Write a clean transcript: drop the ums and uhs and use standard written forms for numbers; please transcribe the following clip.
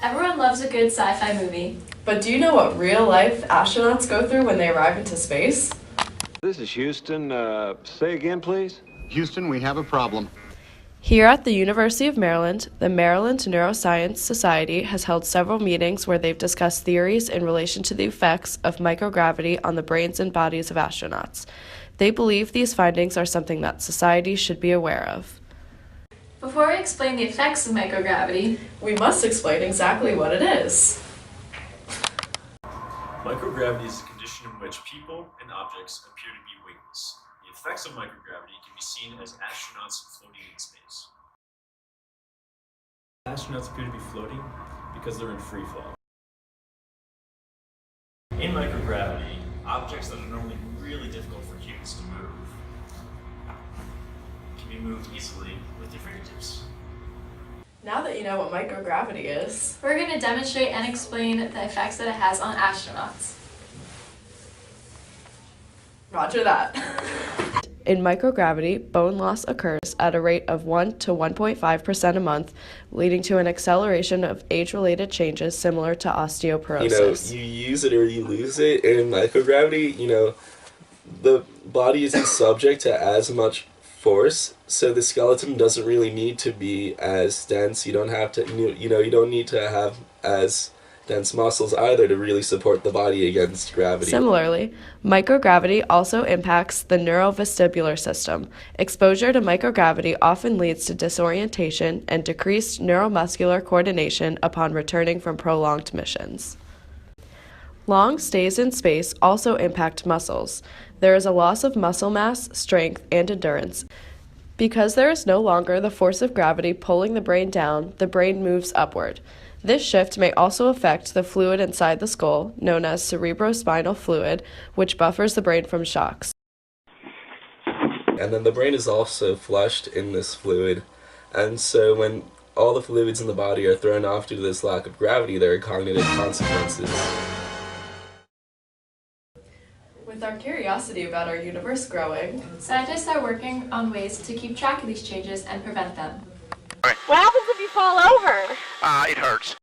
Everyone loves a good sci-fi movie. But do you know what real-life astronauts go through when they arrive into space? This is Houston. Say again, please. Houston, we have a problem. Here at the University of Maryland, the Maryland Neuroscience Society has held several meetings where they've discussed theories in relation to the effects of microgravity on the brains and bodies of astronauts. They believe these findings are something that society should be aware of. Before we explain the effects of microgravity, We must explain exactly what it is. Microgravity is a condition in which people and objects appear to be weightless. The effects of microgravity can be seen as astronauts floating in space. Astronauts appear to be floating because they're in free fall. In microgravity, objects that are normally really difficult for humans to move can be moved easily with their fingertips. Now that you know what microgravity is, we're going to demonstrate and explain the effects that it has on astronauts. Roger that. In microgravity, bone loss occurs at a rate of 1 to 1.5% a month, leading to an acceleration of age-related changes similar to osteoporosis. You use it or you lose it. And in microgravity, the body isn't subject to as much force, so the skeleton doesn't really need to be as dense. You don't have to, you don't need to have as dense muscles either to really support the body against gravity. Similarly, microgravity also impacts the neurovestibular system. Exposure to microgravity often leads to disorientation and decreased neuromuscular coordination upon returning from prolonged missions. Long stays in space also impact muscles. There is a loss of muscle mass, strength, and endurance. Because there is no longer the force of gravity pulling the brain down, the brain moves upward. This shift may also affect the fluid inside the skull, known as cerebrospinal fluid, which buffers the brain from shocks. And then the brain is also flushed in this fluid, and so when all the fluids in the body are thrown off due to this lack of gravity, there are cognitive consequences. With our curiosity about our universe growing, Scientists are working on ways to keep track of these changes and prevent them. What happens if you fall over? It hurts.